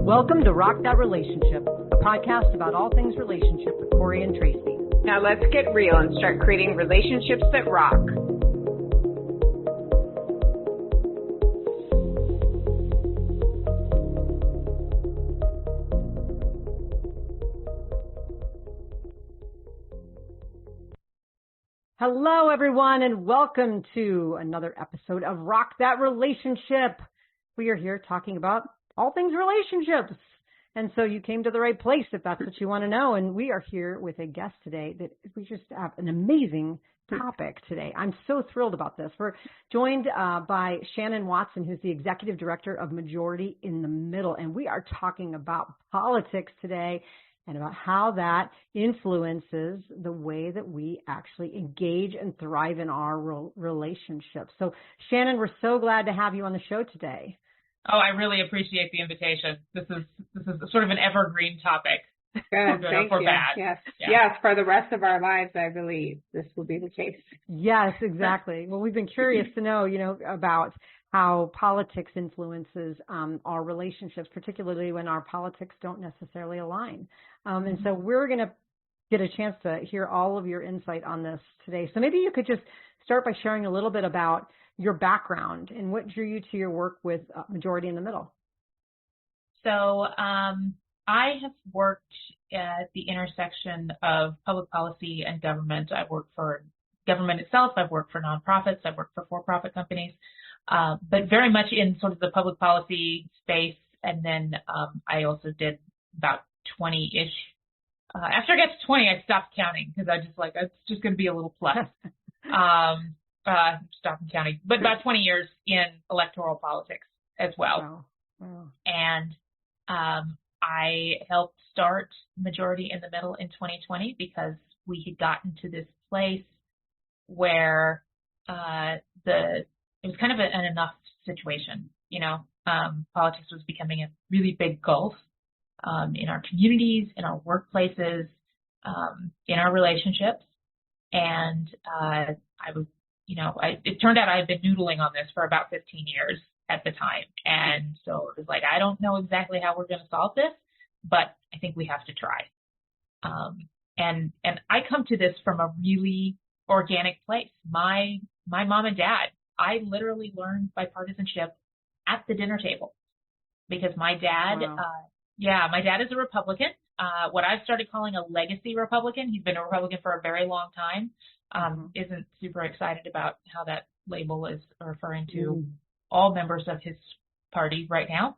Welcome to Rock That Relationship, a podcast about all things relationship with Corey and Tracy. Now let's get real and start creating relationships that rock. Hello, everyone, and welcome to another episode of Rock That Relationship. We are here talking about all things relationships. And so you came to the right place if that's what you want to know. And we are here with a guest today that we just have an amazing topic today. I'm so thrilled about this. We're joined by Shannon Watson, who's the Executive Director of Majority in the Middle. And we are talking about politics today and about how that influences the way that we actually engage and thrive in our relationships. So, Shannon, we're so glad to have you on the show today. Oh, I really appreciate the invitation. This is sort of an evergreen topic. Good, thank you. Yes. Yeah. Yes, for the rest of our lives, I believe this will be the case. Yes, exactly. Well, we've been curious to know, about how politics influences our relationships, particularly when our politics don't necessarily align. And so we're going to get a chance to hear all of your insight on this today. So maybe you could just start by sharing a little bit about your background and what drew you to your work with Majority in the Middle. So I have worked at the intersection of public policy and government. I've worked for government itself. I've worked for nonprofits. I've worked for for-profit companies, but very much in sort of the public policy space. And then I also did about 20-ish. After I got to 20, I stopped counting because I just it's just going to be a little plus. Stockton County, but about 20 years in electoral politics as well. Wow. And I helped start Majority in the Middle in 2020 because we had gotten to this place where it was kind of an enough situation. Politics was becoming a really big gulf in our communities, in our workplaces, in our relationships. And I was it turned out I had been noodling on this for about 15 years at the time. And so it was like, I don't know exactly how we're going to solve this, but I think we have to try. And I come to this from a really organic place. My mom and dad, I literally learned bipartisanship at the dinner table because my dad, my dad is a Republican. What I've started calling a legacy Republican. He's been a Republican for a very long time. Isn't super excited about how that label is referring to all members of his party right now.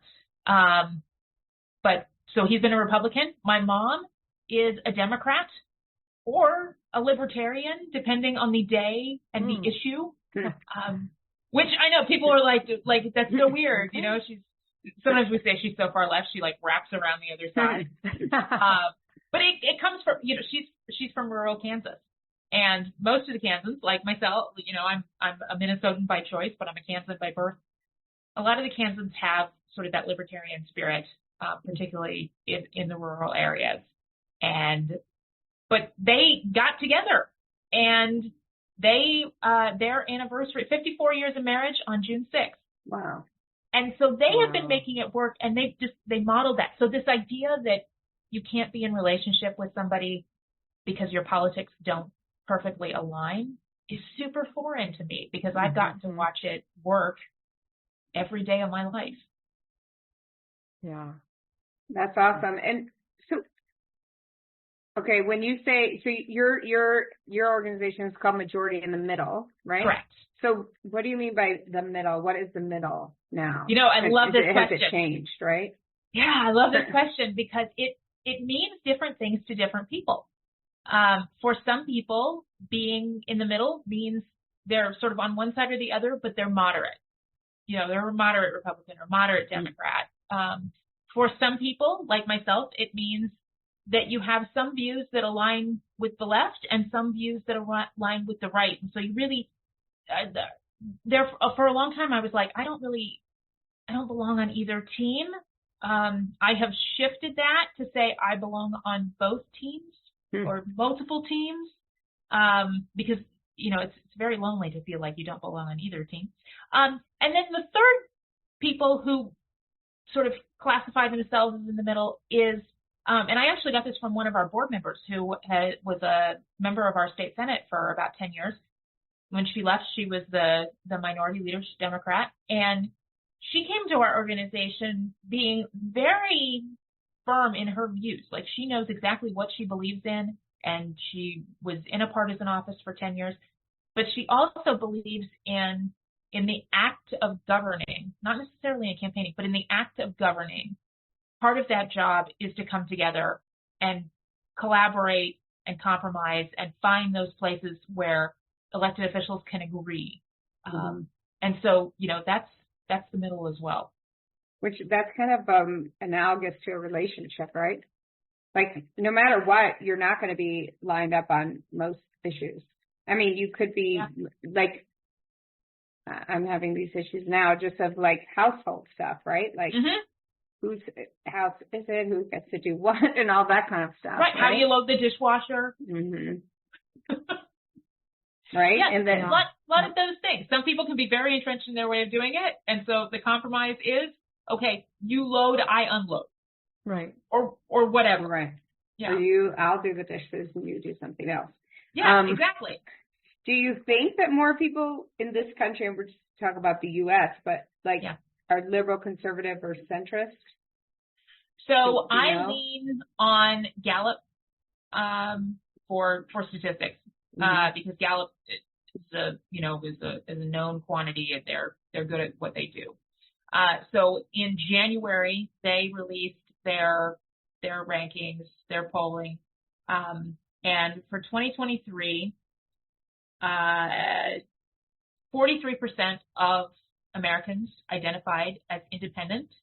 But so he's been a Republican. My mom is a Democrat or a Libertarian, depending on the day and the issue. Which I know people are like that's so weird. Sometimes we say she's so far left, she wraps around the other side. But it comes from, she's from rural Kansas. And most of the Kansans, like myself, I'm a Minnesotan by choice, but I'm a Kansan by birth. A lot of the Kansans have sort of that libertarian spirit, particularly in the rural areas. But they got together and their anniversary, 54 years of marriage on June 6th. Wow. And so they have been making it work, and they modeled that. So this idea that you can't be in relationship with somebody because your politics don't perfectly align is super foreign to me because I've gotten to watch it work every day of my life. Yeah. That's awesome. And so, okay, when you say, so your organization is called Majority in the Middle, right? Correct. So what do you mean by the middle? What is the middle now? I love this question. Has it changed, right? Yeah, I love this question because it means different things to different people. For some people, being in the middle means they're sort of on one side or the other, but they're moderate. They're a moderate Republican or moderate Democrat. For some people, like myself, it means that you have some views that align with the left and some views that align with the right. And so you really, for a long time, I was like, I don't belong on either team. I have shifted that to say I belong on both teams or multiple teams, because, it's very lonely to feel like you don't belong on either team. And then the third people who sort of classify themselves as in the middle is, and I actually got this from one of our board members who was a member of our state Senate for about 10 years. When she left, she was the minority leader, Democrat, and she came to our organization being very firm in her views. Like, she knows exactly what she believes in, and she was in a partisan office for 10 years. But she also believes in the act of governing, not necessarily in campaigning, but in the act of governing. Part of that job is to come together and collaborate and compromise and find those places where elected officials can agree. And so, that's the middle as well. Which that's kind of analogous to a relationship, right? Like, no matter what, you're not going to be lined up on most issues. I mean, you could be like, I'm having these issues now just of like household stuff, right? Like, whose house is it? Who gets to do what and all that kind of stuff. Right. How do you load the dishwasher? Right? Yeah, and then a lot of those things. Some people can be very entrenched in their way of doing it. And so the compromise is, okay, you load, I unload. Right. Or whatever. Right. Yeah. Or I'll do the dishes and you do something else. Yeah, exactly. Do you think that more people in this country, and we're just talking about the U.S., but like, are liberal, conservative, or centrist? So I lean on Gallup for statistics because Gallup is a known quantity, and they're good at what they do. So in January they released their rankings, their polling, and for 2023. 43% of Americans identified as independent,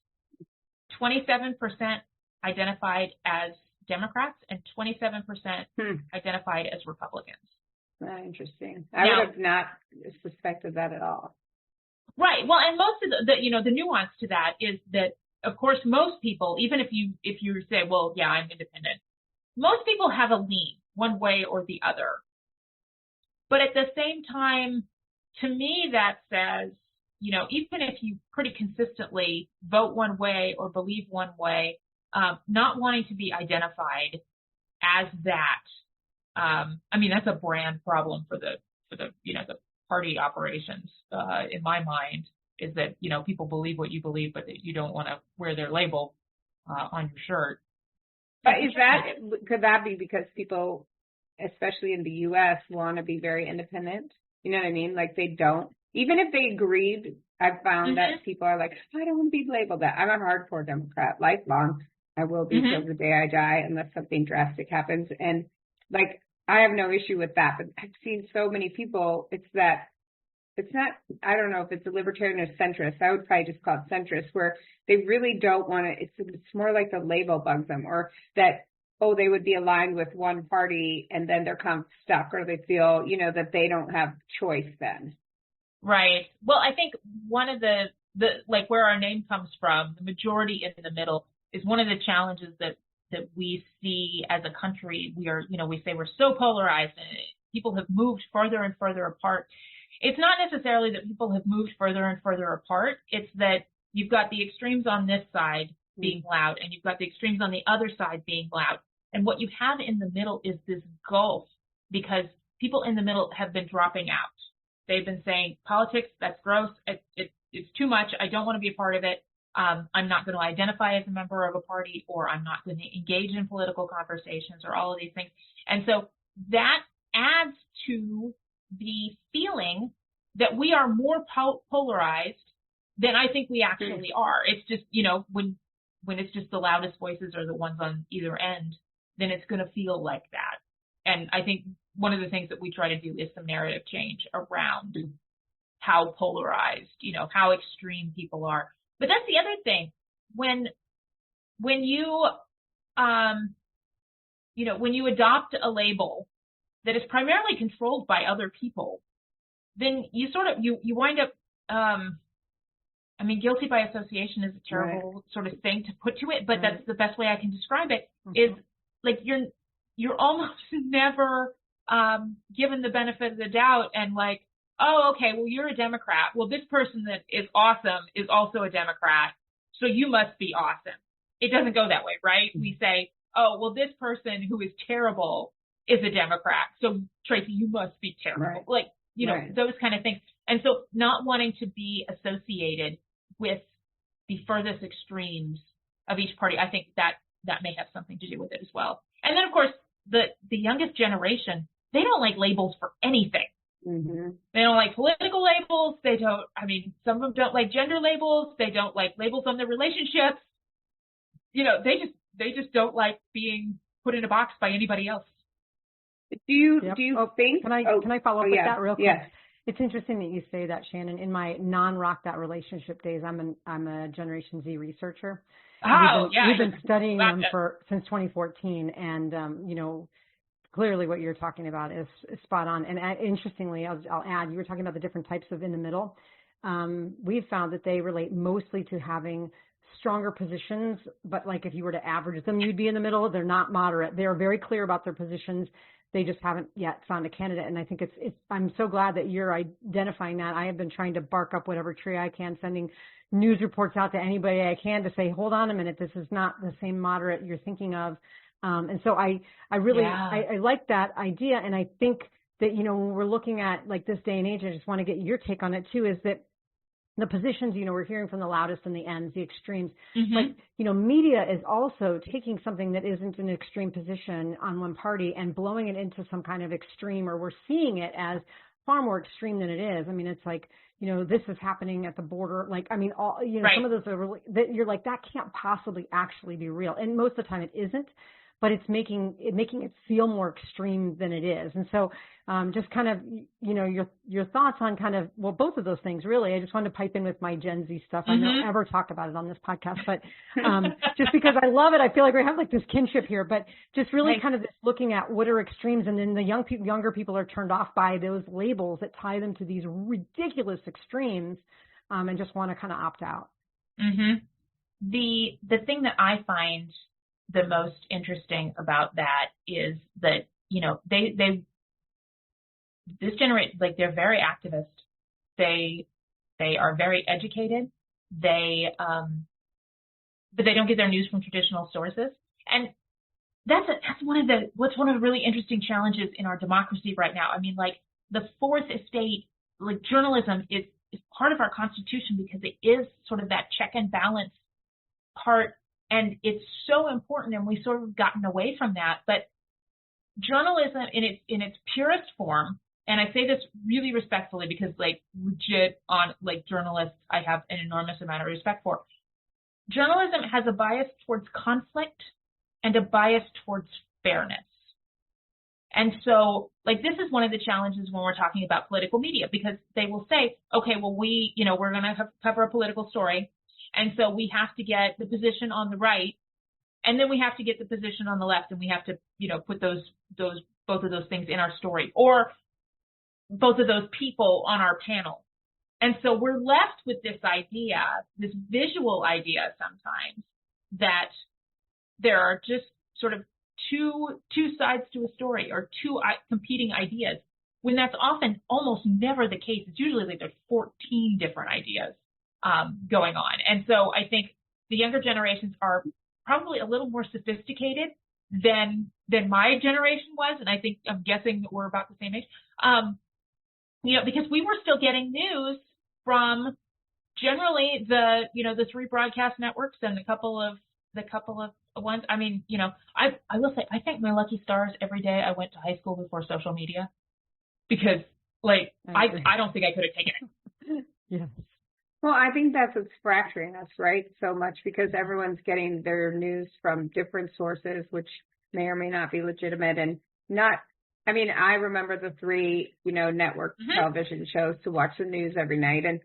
27% identified as Democrats, and 27% identified as Republicans. Interesting. I would have not suspected that at all. Right. Well, and most of the nuance to that is that, of course, most people, even if you say, well, yeah, I'm independent, most people have a lean one way or the other. But at the same time, to me, that says, even if you pretty consistently vote one way or believe one way, not wanting to be identified as that, that's a brand problem for the the party operations, in my mind, is that, people believe what you believe, but that you don't want to wear their label on your shirt. But could that be because people, especially in the U.S., want to be very independent? You know what I mean? Like, they don't, even if they agreed, I've found that people are like, I don't want to be labeled that. I'm a hardcore Democrat, lifelong. I will be till the day I die unless something drastic happens. And like, I have no issue with that, but I've seen so many people, it's not, I don't know if it's a libertarian or centrist. I would probably just call it centrist, where they really don't want to, it's more like the label bugs them, or that, they would be aligned with one party and then they're kind of stuck, or they feel, that they don't have choice then. Right. Well, I think one of the like where our name comes from, the majority in the middle, is one of the challenges that we see as a country. We are, we say we're so polarized and people have moved further and further apart. It's not necessarily that people have moved further and further apart. It's that you've got the extremes on this side being loud, and you've got the extremes on the other side being loud. And what you have in the middle is this gulf, because people in the middle have been dropping out. They've been saying, politics, that's gross. It's too much. I don't want to be a part of it. I'm not going to identify as a member of a party, or I'm not going to engage in political conversations, or all of these things. And so that adds to the feeling that we are more polarized than I think we actually are. It's just, when it's just the loudest voices are the ones on either end, then it's going to feel like that. And I think one of the things that we try to do is some narrative change around how polarized, how extreme people are. But that's the other thing. When you, when you adopt a label that is primarily controlled by other people, then you sort of, you wind up, guilty by association is a terrible sort of thing to put to it, but that's the best way I can describe it, is like you're almost never given the benefit of the doubt, and like, oh, okay, well, you're a Democrat. Well, this person that is awesome is also a Democrat. so you must be awesome. It doesn't go that way, right? We say, oh, well, this person who is terrible is a Democrat. So Tracy, you must be terrible. Right. Like, you know, Right. those kind of things. And so not wanting to be associated with the furthest extremes of each party, I think that may have something to do with it as well. And then, of course, the youngest generation, they don't like labels for anything. Mm-hmm. They don't like political labels. Some of them don't like gender labels. They don't like labels on their relationships. You know, they just don't like being put in a box by anybody else. Do you think? Can I follow up with that real quick? Yes. It's interesting that you say that, Shannon. In my non-Rock That Relationship days, I'm a Generation Z researcher. We've been studying them since 2014, and you know, clearly what you're talking about is spot on. And interestingly, I'll add, you were talking about the different types of in the middle. We've found that they relate mostly to having stronger positions, but like if you were to average them, you'd be in the middle. They're not moderate. They're very clear about their positions. They just haven't yet found a candidate. And I think I'm so glad that you're identifying that. I have been trying to bark up whatever tree I can, sending news reports out to anybody I can to say, hold on a minute, this is not the same moderate you're thinking of. And so I really like that idea. And I think that, you know, when we're looking at like this day and age, I just want to get your take on it too, is that the positions, you know, we're hearing from the loudest and the ends, the extremes. Mm-hmm. But, you know, media is also taking something that isn't an extreme position on one party and blowing it into some kind of extreme, or we're seeing it as far more extreme than it is. I mean, it's like, you know, this is happening at the border. Like, I mean, all, you know, some of those are really, that you're like, that can't possibly actually be real. And most of the time it isn't, but it's making it feel more extreme than it is. And so just kind of, you know, your thoughts on kind of, well, both of those things, really. I just wanted to pipe in with my Gen Z stuff. I don't ever talk about it on this podcast, but just because I love it, I feel like we have like this kinship here, but just really kind of this looking at what are extremes. And then the younger people are turned off by those labels that tie them to these ridiculous extremes and just want to kind of opt out. Mm-hmm. The thing that I find the most interesting about that is that, you know, this generation, like, they're very activist. They are very educated. But they don't get their news from traditional sources. And that's one of the really interesting challenges in our democracy right now. I mean, like, the fourth estate, like, journalism is part of our Constitution because it is sort of that check and balance part. And it's so important, and we've sort of gotten away from that. But journalism in its purest form, and I say this really respectfully because, like, legit on, like, journalists, I have an enormous amount of respect for. Journalism has a bias towards conflict and a bias towards fairness. And so, like, this is one of the challenges when we're talking about political media, because they will say, okay, well, we're going to cover a political story. And so we have to get the position on the right, and then we have to get the position on the left, and we have to, you know, put both of those things in our story, or both of those people on our panel. And so we're left with this idea, this visual idea sometimes, that there are just sort of two sides to a story, or two competing ideas, when that's often almost never the case. It's usually like there's 14 different ideas going on. And so I think the younger generations are probably a little more sophisticated than my generation was. And I'm guessing that we're about the same age. You know, because we were still getting news from generally the three broadcast networks and the couple of ones. I mean, you know, I will say, I thank my lucky stars every day I went to high school before social media, because, like, I don't think I could have taken it. Yes. Well, I think that's what's fracturing us, right, so much, because everyone's getting their news from different sources, which may or may not be legitimate. And I remember the three, you know, network television shows to watch the news every night. And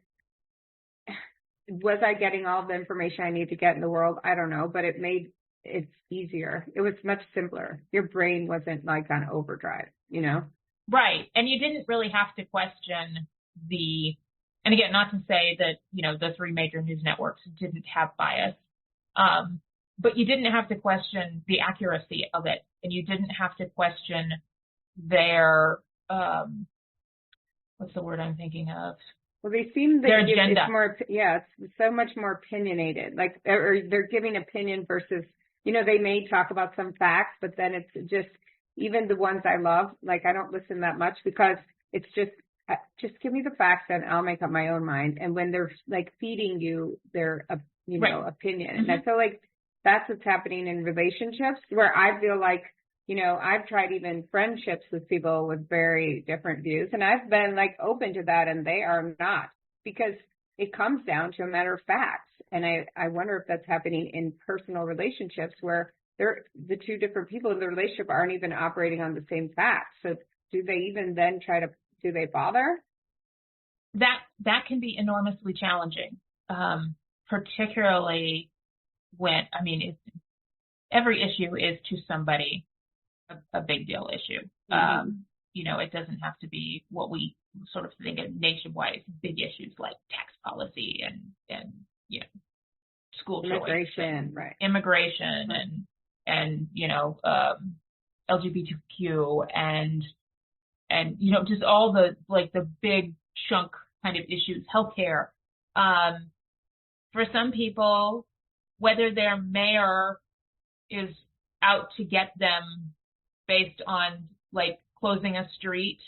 was I getting all the information I need to get in the world? I don't know, but it made it easier. It was much simpler. Your brain wasn't like on overdrive, you know? Right. And you didn't really have to question and again, not to say that, you know, the three major news networks didn't have bias, but you didn't have to question the accuracy of it, and you didn't have to question their, what's the word I'm thinking of? Well, they seem their that agenda. it's more, it's so much more opinionated. Like, or they're giving opinion versus, they may talk about some facts, but then it's just, even the ones I love, like I don't listen that much because it's just give me the facts and I'll make up my own mind. And when they're like feeding you their, opinion, and I feel like that's what's happening in relationships where I feel like, I've tried even friendships with people with very different views, and I've been like open to that, and they are not, because it comes down to a matter of facts. And I wonder if that's happening in personal relationships where the two different people in the relationship aren't even operating on the same facts. So do they even then do they bother? That can be enormously challenging, particularly when, every issue is to somebody a big deal issue. It doesn't have to be what we sort of think of nationwide big issues like tax policy and school immigration, choice, immigration, and LGBTQ and just all the big chunk kind of issues, healthcare. For some people, whether their mayor is out to get them based on like closing a street,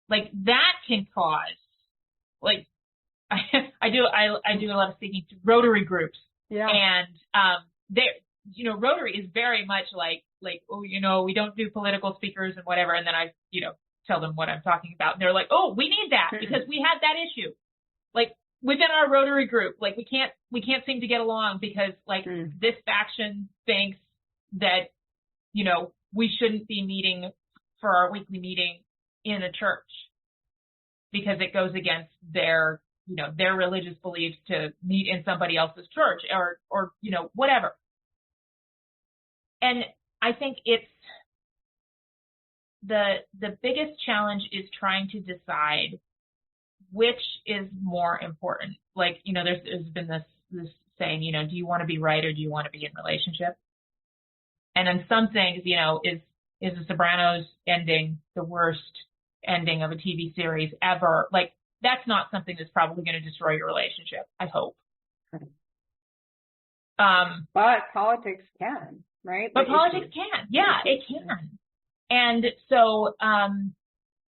like that can cause, like I do a lot of speaking to Rotary groups, and Rotary is very much like we don't do political speakers and whatever, and then I tell them what I'm talking about, and they're like, oh, we need that because we had that issue, like within our Rotary group, like we can't seem to get along because like this faction thinks that we shouldn't be meeting for our weekly meeting in a church because it goes against their religious beliefs to meet in somebody else's church or whatever. And I think it's the biggest challenge is trying to decide which is more important. Like, there's been this saying, do you want to be right or do you want to be in relationship? And in some things, is The Sopranos ending the worst ending of a TV series ever? Like, that's not something that's probably going to destroy your relationship, I hope. But politics can, right? But politics can. Yeah, it can. And so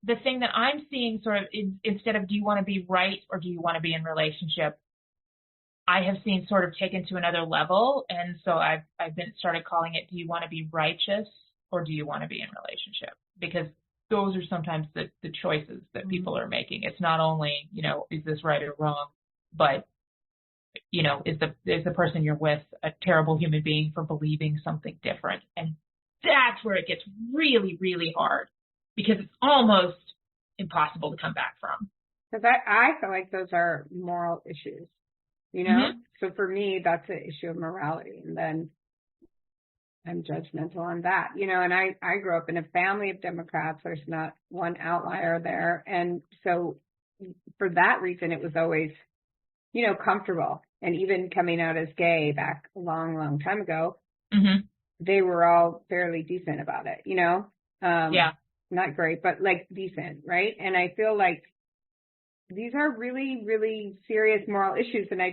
the thing that I'm seeing sort of is, instead of do you want to be right or do you want to be in relationship, I have seen sort of taken to another level. And so I've started calling it, do you want to be righteous or do you want to be in relationship? Because those are sometimes the choices that people are making. It's not only, is this right or wrong, but, is the person you're with a terrible human being for believing something different? And that's where it gets really, really hard because it's almost impossible to come back from. Because I feel like those are moral issues, So for me, that's an issue of morality. And then I'm judgmental on that, and I grew up in a family of Democrats. There's not one outlier there. And so for that reason, it was always, comfortable. And even coming out as gay back a long, long time ago, they were all fairly decent about it, not great, but like decent. Right. And I feel like these are really, really serious moral issues. And I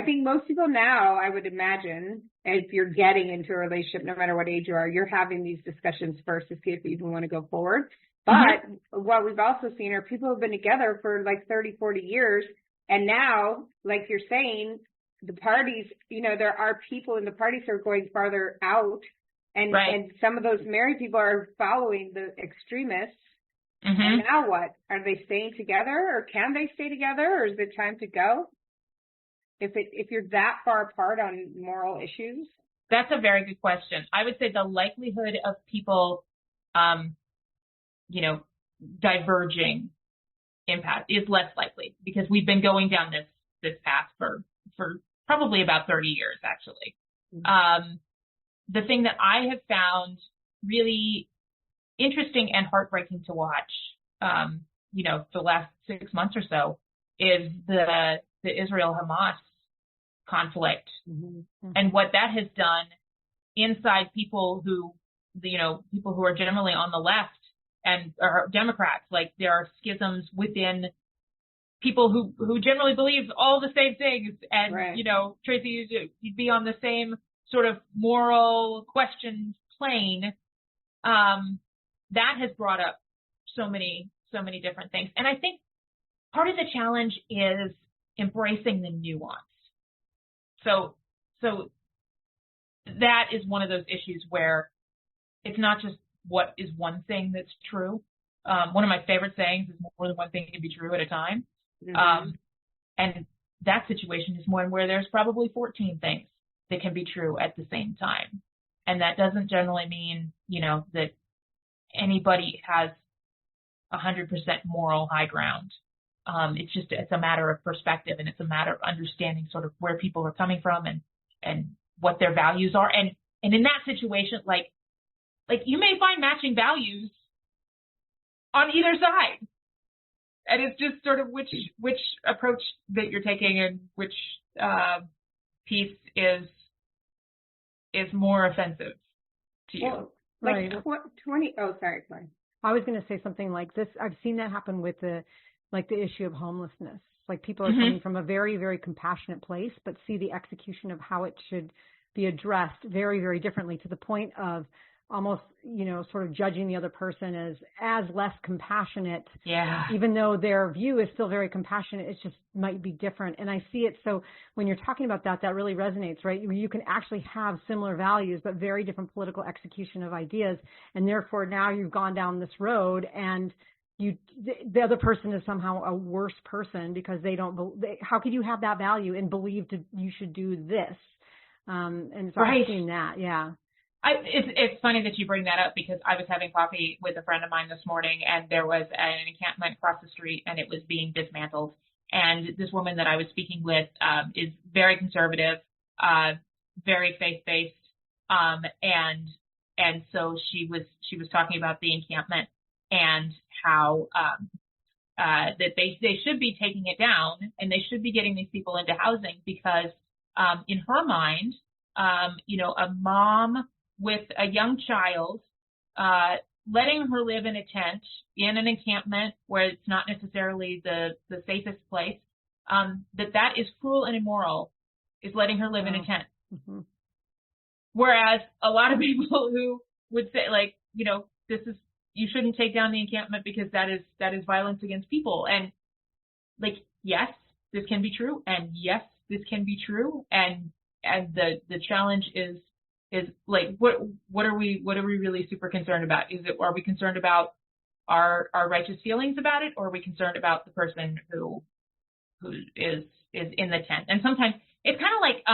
think most people now, I would imagine, if you're getting into a relationship, no matter what age you are, you're having these discussions first to see if you even want to go forward. But what we've also seen are people who've been together for like 30, 40 years. And now, like you're saying, the parties, there are people in the parties who are going farther out. And some of those married people are following the extremists. And now what? Are they staying together, or can they stay together, or is it time to go? If you're that far apart on moral issues? That's a very good question. I would say the likelihood of people, diverging impact is less likely because we've been going down this path for probably about 30 years, actually. The thing that I have found really interesting and heartbreaking to watch, the last 6 months or so, is the Israel-Hamas conflict and what that has done inside people who are generally on the left or Democrats. Like there are schisms within people who generally believe all the same things. And, right. you know, Tracy, you'd be on the same sort of moral questions plane. That has brought up so many different things. And I think part of the challenge is embracing the nuance. So that is one of those issues where it's not just what is one thing that's true. One of my favorite sayings is more than one thing can be true at a time. Mm-hmm. And that situation is one where there's probably 14 things that can be true at the same time. And that doesn't generally mean, you know, that anybody has 100% moral high ground. It's a matter of perspective, and it's a matter of understanding sort of where people are coming from and what their values are. And in that situation, like you may find matching values on either side. And it's just sort of which approach that you're taking and which piece is more offensive to you. Well, like right. 20. Oh, sorry. I was going to say something like this. I've seen that happen with the issue of homelessness. Like people are coming from a very, very compassionate place, but see the execution of how it should be addressed very, very differently, to the point of almost, you know, sort of judging the other person as less compassionate. Yeah. Even though their view is still very compassionate, it just might be different. And I see it. So when you're talking about that really resonates, right? You can actually have similar values, but very different political execution of ideas. And therefore now you've gone down this road, and the other person is somehow a worse person because how could you have that value and believe you should do this? And so right. I've seen that. Yeah. It's funny that you bring that up, because I was having coffee with a friend of mine this morning, and there was an encampment across the street, and it was being dismantled. And this woman that I was speaking with is very conservative, very faith-based, and so she was talking about the encampment and how that they should be taking it down, and they should be getting these people into housing, because in her mind, you know, a mom with a young child, letting her live in a tent in an encampment where it's not necessarily the safest place, that is cruel and immoral, is letting her live in a tent. Mm-hmm. Whereas a lot of people who would say, like, you know, you shouldn't take down the encampment because that is violence against people. And like, yes, this can be true, and yes, this can be true, and the challenge is like, what are we really super concerned about? Are we concerned about our righteous feelings about it, or are we concerned about the person who is in the tent? And sometimes it's kind of like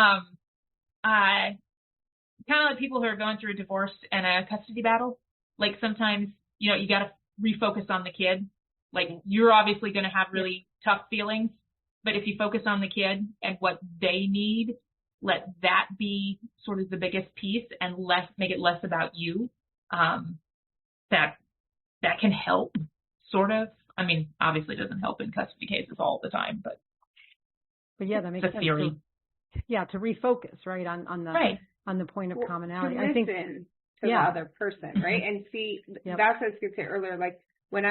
people who are going through a divorce and a custody battle. Like sometimes, you know, you got to refocus on the kid. Like you're obviously going to have really tough feelings, but if you focus on the kid and what they need, let that be sort of the biggest piece, and make it less about you. That can help, sort of. I mean, obviously it doesn't help in custody cases all the time, but yeah, that makes sense. Theory. To refocus, right, on the point of commonality. To listen to the other person, right? And see, that's what I was going to say earlier. Like when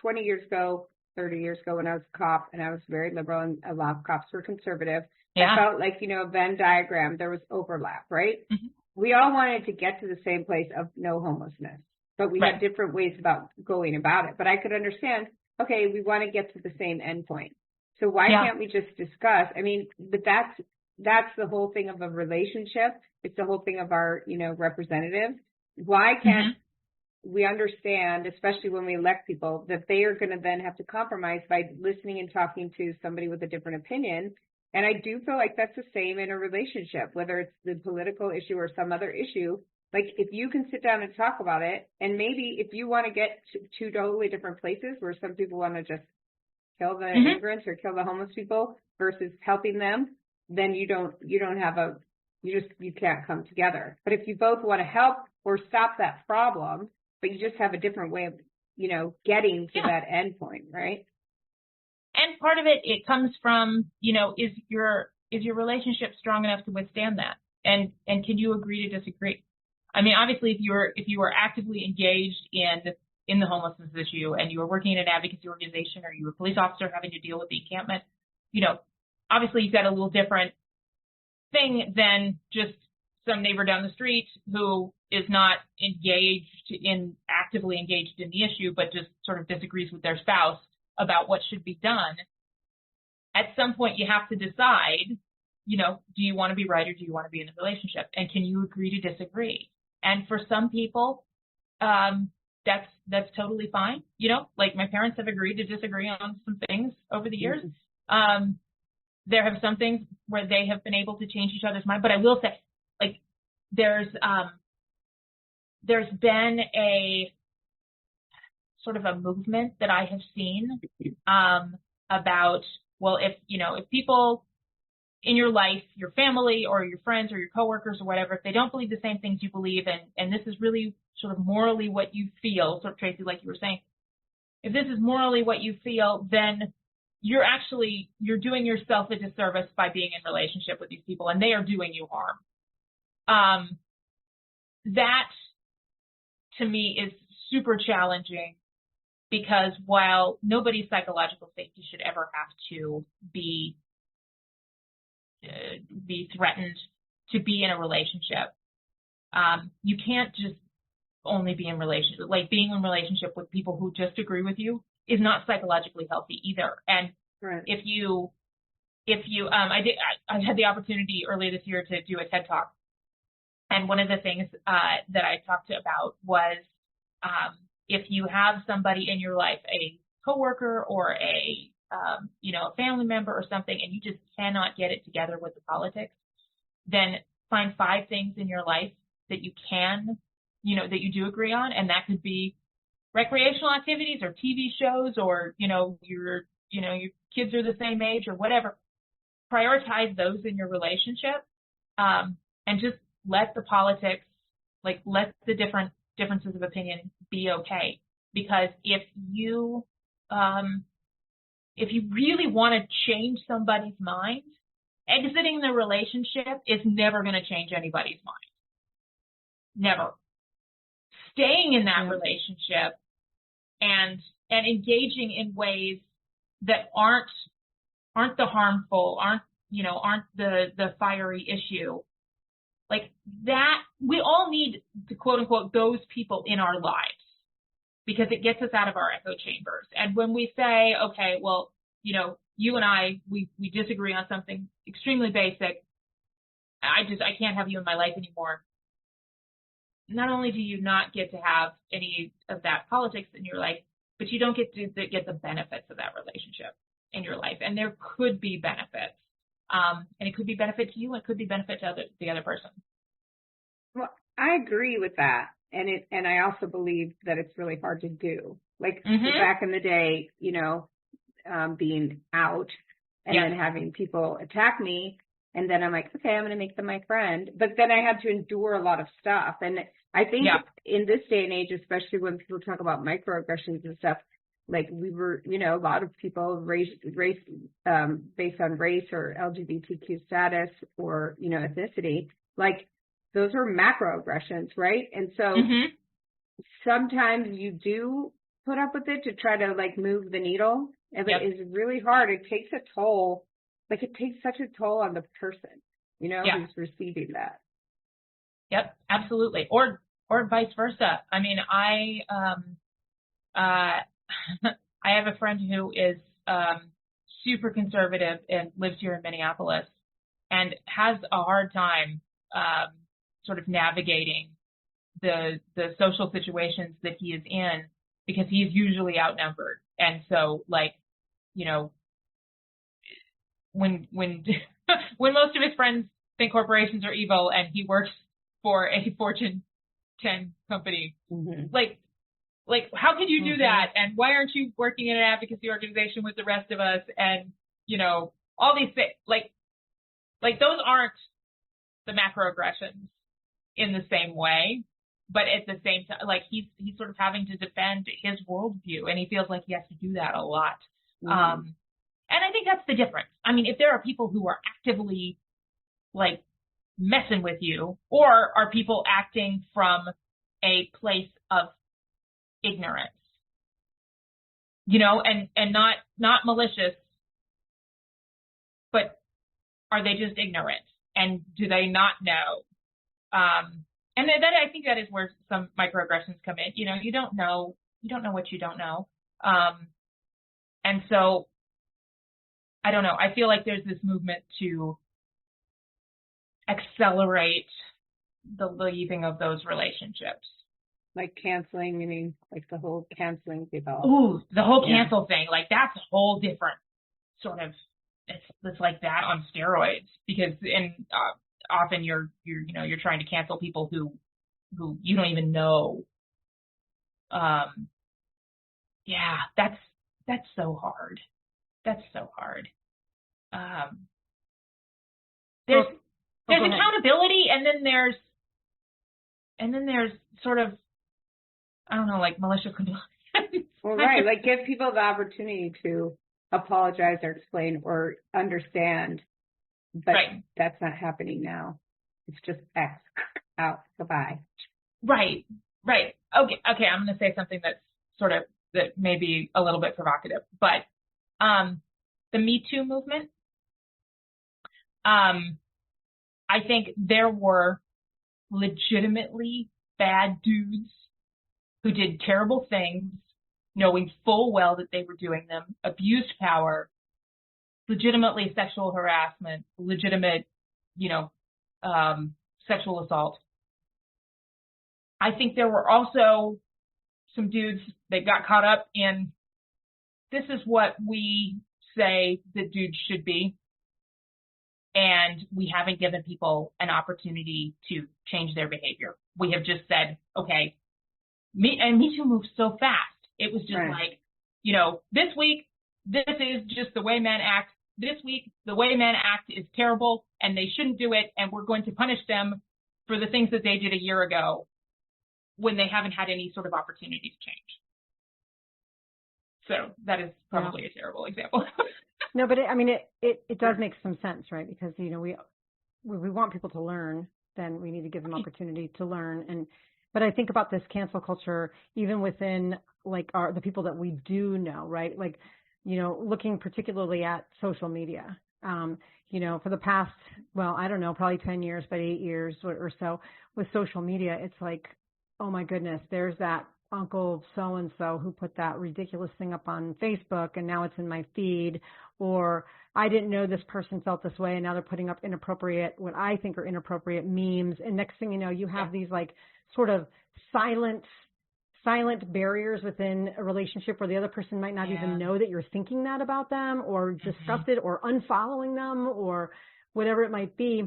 20 years ago, 30 years ago, when I was a cop, and I was very liberal, and a lot of cops were conservative. I felt like, you know, a Venn diagram, there was overlap, right? Mm-hmm. We all wanted to get to the same place of no homelessness, but we had different ways about going about it. But I could understand, okay, we want to get to the same endpoint. So why can't we just discuss? I mean, but that's the whole thing of a relationship. It's the whole thing of our, you know, representatives. Why can't we understand, especially when we elect people, that they are going to then have to compromise by listening and talking to somebody with a different opinion? And I do feel like that's the same in a relationship, whether it's the political issue or some other issue. Like if you can sit down and talk about it, and maybe if you want to get to two totally different places where some people want to just kill the immigrants or kill the homeless people versus helping them, then you can't come together. But if you both want to help or stop that problem, but you just have a different way of, you know, getting to that end point, right? And part of it comes from, you know, is your relationship strong enough to withstand that? And can you agree to disagree? I mean, obviously, if you are actively engaged in in the homelessness issue and you were working in an advocacy organization or you were a police officer having to deal with the encampment, obviously you've got a little different thing than just some neighbor down the street who is not actively engaged in the issue, but just sort of disagrees with their spouse about what should be done. At some point you have to decide, do you want to be right or do you want to be in a relationship? And can you agree to disagree? And for some people, that's totally fine. Like my parents have agreed to disagree on some things over the years. There have some things where they have been able to change each other's mind. But I will say, like, there's been a sort of a movement that I have seen about, well, if people in your life, your family or your friends or your coworkers or whatever, if they don't believe the same things you believe, and this is really sort of morally what you feel, sort of Tracy, like you were saying, if this is morally what you feel, then you're doing yourself a disservice by being in relationship with these people, and they are doing you harm. That to me is super challenging because while nobody's psychological safety should ever have to be threatened to be in a relationship, you can't just only be in relationship. Like being in relationship with people who just agree with you is not psychologically healthy either. And right. I had the opportunity earlier this year to do a TED Talk. And one of the things that I talked about was if you have somebody in your life, a coworker or a family member or something, and you just cannot get it together with the politics, then find 5 things in your life that you can, that you do agree on. And that could be recreational activities or TV shows or, your kids are the same age or whatever. Prioritize those in your relationship and just let the politics, let the differences of opinion be okay. Because if you really want to change somebody's mind, exiting the relationship is never going to change anybody's mind. Never. Staying in that relationship and engaging in ways that aren't the harmful, aren't the fiery issue. Like that, we all need to quote unquote those people in our lives because it gets us out of our echo chambers. And when we say, okay, well, you and I, we disagree on something extremely basic. I can't have you in my life anymore. Not only do you not get to have any of that politics in your life, but you don't get to get the benefits of that relationship in your life. And there could be benefits. And it could be benefit to you, it could be benefit to the other person. Well, I agree with that. And I also believe that it's really hard to do. Like back in the day, being out and then having people attack me. And then I'm like, okay, I'm going to make them my friend. But then I had to endure a lot of stuff. And I think in this day and age, especially when people talk about microaggressions and stuff, like we were, a lot of people race based on race or LGBTQ status or, ethnicity, like those are macroaggressions, right? And so sometimes you do put up with it to try to move the needle. And it is really hard. It takes a toll. It takes such a toll on the person, who's receiving that. Yep, absolutely. Or vice versa. I mean, I have a friend who is super conservative and lives here in Minneapolis and has a hard time sort of navigating the social situations that he is in because he's usually outnumbered. And so when most of his friends think corporations are evil and he works for a Fortune 10 company, how could you do that? And why aren't you working in an advocacy organization with the rest of us? And, all these things, those aren't the macroaggressions in the same way, but at the same time, he's sort of having to defend his worldview and he feels like he has to do that a lot. And I think that's the difference. I mean, if there are people who are actively messing with you, or are people acting from a place of ignorance, and not malicious, but are they just ignorant? And do they not know? And that I think that is where some microaggressions come in. You don't know what you don't know. And so I don't know. I feel like there's this movement to accelerate the leaving of those relationships. Like canceling, meaning like the whole canceling people. Ooh, the whole cancel thing. Like that's a whole different sort of, it's like that on steroids, because often you're trying to cancel people who you don't even know. Yeah, that's so hard. That's so hard. There's accountability, and then there's sort of, I don't know, like malicious compliance. Well, right, like give people the opportunity to apologize or explain or understand, but that's not happening now. It's just X out, goodbye. Right. Okay, I'm going to say something that's that may be a little bit provocative, but the Me Too movement, I think there were legitimately bad dudes who did terrible things, knowing full well that they were doing them, abused power, legitimately sexual harassment, legitimate, sexual assault. I think there were also some dudes that got caught up in, this is what we say that dudes should be, and we haven't given people an opportunity to change their behavior. We have just said, okay, Me Too moved so fast. It was just like, this week, this is just the way men act. This week, the way men act is terrible, and they shouldn't do it, and we're going to punish them for the things that they did a year ago when they haven't had any sort of opportunity to change. So that is probably a terrible example. No, but it does make some sense, right? Because, we want people to learn, then we need to give them opportunity to learn. But I think about this cancel culture, even within like the people that we do know, right? Like, looking particularly at social media, for the past, I don't know, probably 10 years, but 8 years or so with social media, it's like, oh my goodness, there's that Uncle so-and-so who put that ridiculous thing up on Facebook and now it's in my feed, or I didn't know this person felt this way and now they're putting up what I think are inappropriate memes. And next thing you know, you have these like sort of silent barriers within a relationship where the other person might not even know that you're thinking that about them, or disgusted, or unfollowing them, or whatever it might be.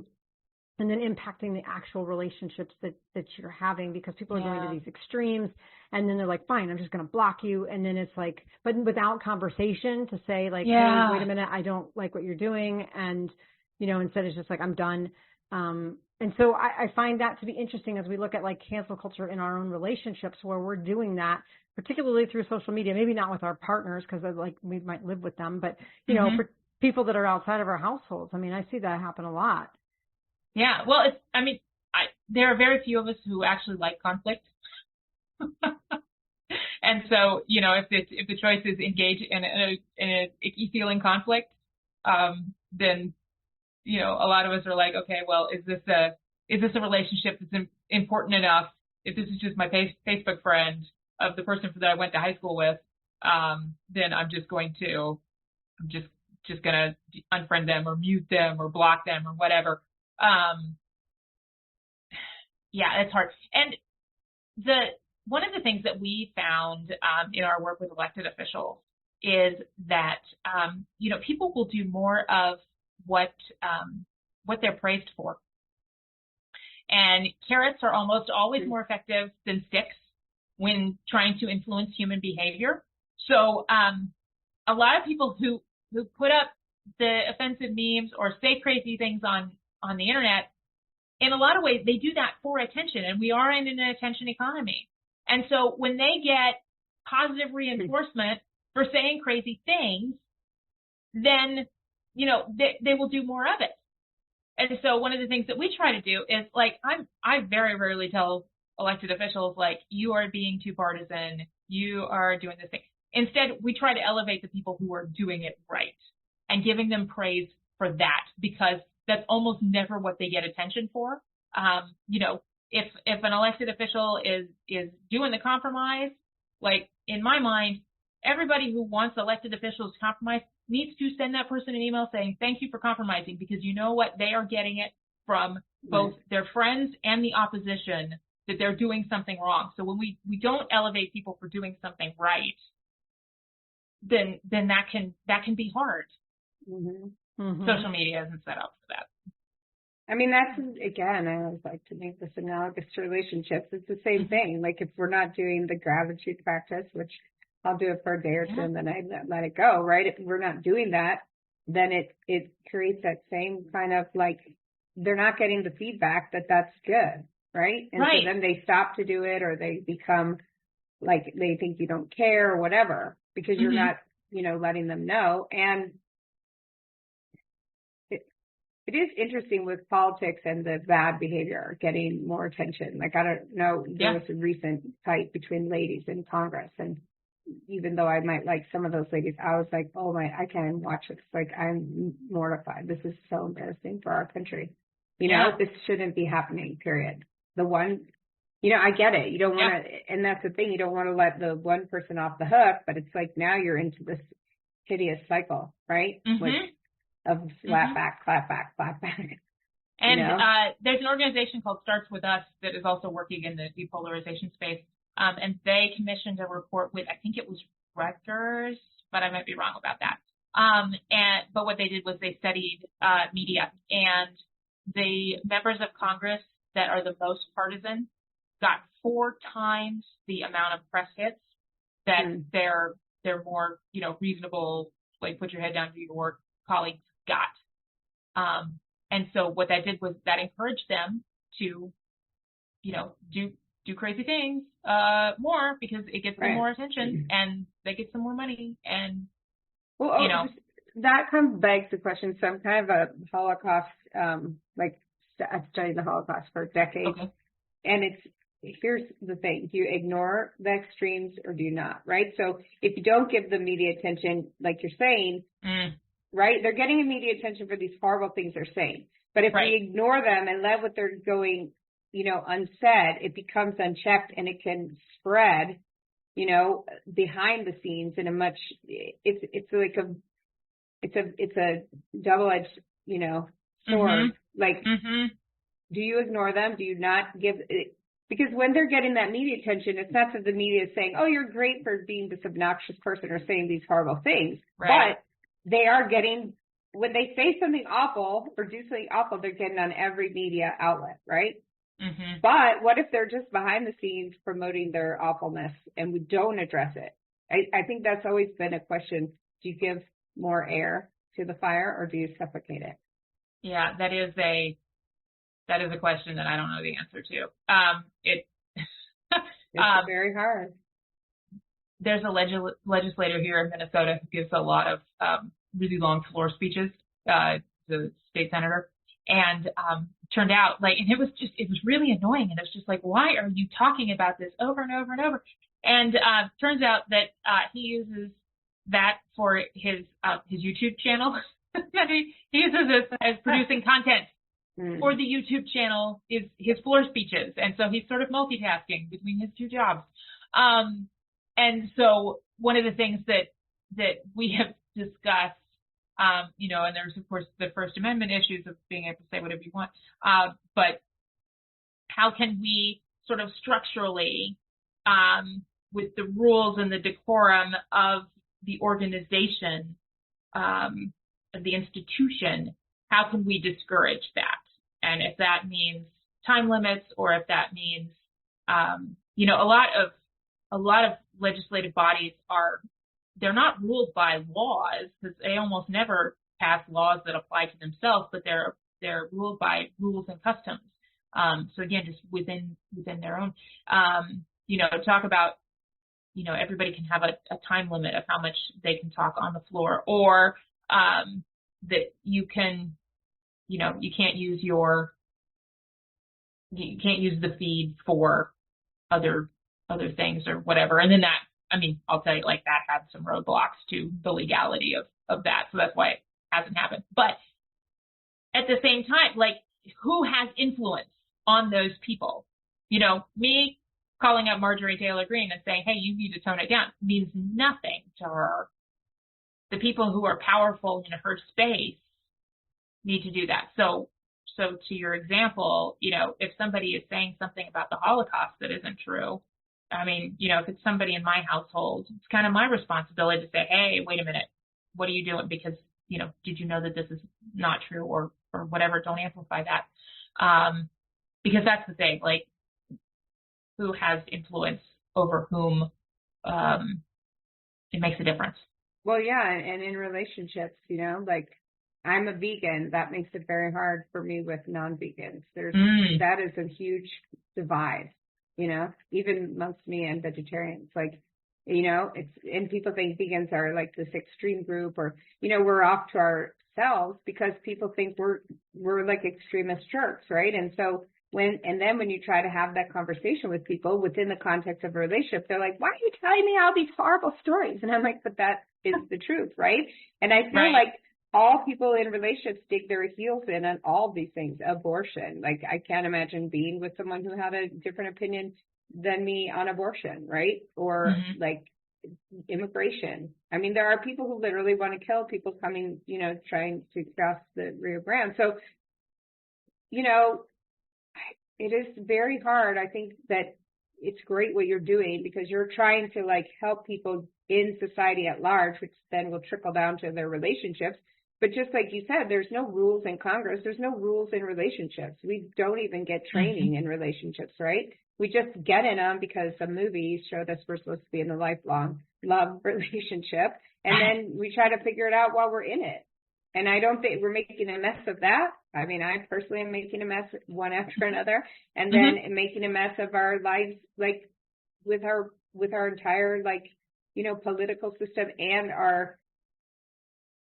And then impacting the actual relationships that you're having, because people are going to these extremes, and then they're like, fine, I'm just going to block you. And then it's like, but without conversation to say like, hey, wait a minute, I don't like what you're doing. And, instead it's just like, I'm done. And so I find that to be interesting as we look at like cancel culture in our own relationships, where we're doing that, particularly through social media, maybe not with our partners, because like we might live with them, but, for people that are outside of our households. I see that happen a lot. Yeah, well, there are very few of us who actually like conflict. And so, if the choice is engage in a icky feeling conflict, then, a lot of us are like, okay, well, is this a relationship that's important enough? If this is just my Facebook friend of the person that I went to high school with, then I'm just going to unfriend them or mute them or block them or whatever. It's hard. And one of the things that we found in our work with elected officials is that people will do more of what they're praised for. And carrots are almost always more effective than sticks when trying to influence human behavior. So a lot of people who put up the offensive memes or say crazy things on the internet, in a lot of ways, they do that for attention, and we are in an attention economy. And so when they get positive reinforcement for saying crazy things, then, they will do more of it. And so one of the things that we try to do is, like, I very rarely tell elected officials, like, you are being too partisan, You are doing this thing. Instead, we try to elevate the people who are doing it right and giving them praise for that, because that's almost never what they get attention for. You know, if an elected official is doing the compromise, like in my mind, everybody who wants elected officials to compromise needs to send that person an email saying, thank you for compromising, because you know what? They are getting it from both their friends and the opposition that they're doing something wrong. So when we don't elevate people for doing something right, then that can be hard. Mm-hmm. Mm-hmm. Social media isn't set up for that. I mean, that's, again, I always like to make this analogous to relationships. It's the same thing. Like if we're not doing the gratitude practice, which I'll do it for a day or two and then I let it go, right? If we're not doing that, then it creates that same kind of like, they're not getting the feedback that that's good, right? And so then they stop to do it, or they become like, they think you don't care or whatever, because you're not, you know, letting them know. And it is interesting with politics and the bad behavior getting more attention. Like, I don't know, there was a recent fight between ladies in Congress, and even though I might like some of those ladies, I was like, oh my, I can't even watch this. Like, I'm mortified. This is so embarrassing for our country. You know, this shouldn't be happening, period. The one, you know, I get it. You don't want to, and that's the thing, you don't want to let the one person off the hook, but it's like now you're into this hideous cycle, right? Of clap back, clap back, clap back. And there's an organization called Starts With Us that is also working in the depolarization space. And they commissioned a report with, I think it was Rutgers, but I might be wrong about that. But what they did was they studied media, and the members of Congress that are the most partisan got 4 times the amount of press hits that their more, you know, reasonable, like put your head down, do your work colleagues got. And so what that did was that encouraged them to, you know, do crazy things more, because it gets them more attention and they get some more money. And you know, that kind of begs the question. So I'm kind of a Holocaust, I've studied the Holocaust for decades, and here's the thing: do you ignore the extremes or do you not? Right. So if you don't give the media attention, like you're saying, right, they're getting immediate attention for these horrible things they're saying. But if we ignore them and let what they're going, you know, unsaid, it becomes unchecked, and it can spread, you know, behind the scenes in a much, it's a double-edged, you know, sword. Like, do you ignore them? Do you not give it? Because when they're getting that media attention, it's not that the media is saying, oh, you're great for being this obnoxious person or saying these horrible things. But they are getting, when they say something awful or do something awful, they're getting on every media outlet, right? But what if they're just behind the scenes promoting their awfulness and we don't address it? I think that's always been a question. Do you give more air to the fire or do you suffocate it? Yeah, that is a question that I don't know the answer to. It's very hard. There's a legislator here in Minnesota who gives a lot of really long floor speeches, the state senator, and turned out like, and it was really annoying, and it was just like, why are you talking about this over and over and over? And turns out that he uses that for his YouTube channel. He uses this as producing content for the YouTube channel, is his floor speeches, and so he's sort of multitasking between his 2 jobs. And so one of the things that we have discussed, you know, and there's of course the First Amendment issues of being able to say whatever you want, but how can we sort of structurally, with the rules and the decorum of the organization, of the institution, how can we discourage that? And if that means time limits, or if that means, you know, a lot of legislative bodies they're not ruled by laws, because they almost never pass laws that apply to themselves, but they're ruled by rules and customs. So again, just within their own, you know, talk about, you know, everybody can have a time limit of how much they can talk on the floor, or that you can, you know, you can't use the feed for other things or whatever. And then that I mean, I'll tell you, like, that had some roadblocks to the legality of that. So that's why it hasn't happened. But at the same time, like, who has influence on those people? You know, me calling up Marjorie Taylor Greene and saying, hey, you need to tone it down, means nothing to her. The people who are powerful in her space need to do that. So to your example, you know, if somebody is saying something about the Holocaust that isn't true, I mean, you know, if it's somebody in my household, it's kind of my responsibility to say, hey, wait a minute, what are you doing? Because, you know, did you know that this is not true, or whatever? Don't amplify that. Because that's the thing, like, who has influence over whom, it makes a difference. Well, yeah, and in relationships, you know, like, I'm a vegan. That makes it very hard for me with non-vegans. That is a huge divide, you know, even amongst me and vegetarians. Like, you know, and people think vegans are like this extreme group, or, you know, we're off to ourselves because people think we're like extremist jerks, right? And so when you try to have that conversation with people within the context of a relationship, they're like, why are you telling me all these horrible stories? And I'm like, but that is the truth, right? And I feel like all people in relationships dig their heels in on all these things. Abortion, like, I can't imagine being with someone who had a different opinion than me on abortion, right? Or like immigration. I mean, there are people who literally want to kill people coming, you know, trying to cross the Rio Grande. So, you know, it is very hard. I think that it's great what you're doing because you're trying to, like, help people in society at large, which then will trickle down to their relationships. But just like you said, there's no rules in Congress. There's no rules in relationships. We don't even get training in relationships, right? We just get in them because some movies showed us we're supposed to be in a lifelong love relationship. And then we try to figure it out while we're in it. And I don't think we're making a mess of that. I mean, I personally am making a mess one after another, and then making a mess of our lives, like, with our entire, like, you know, political system and our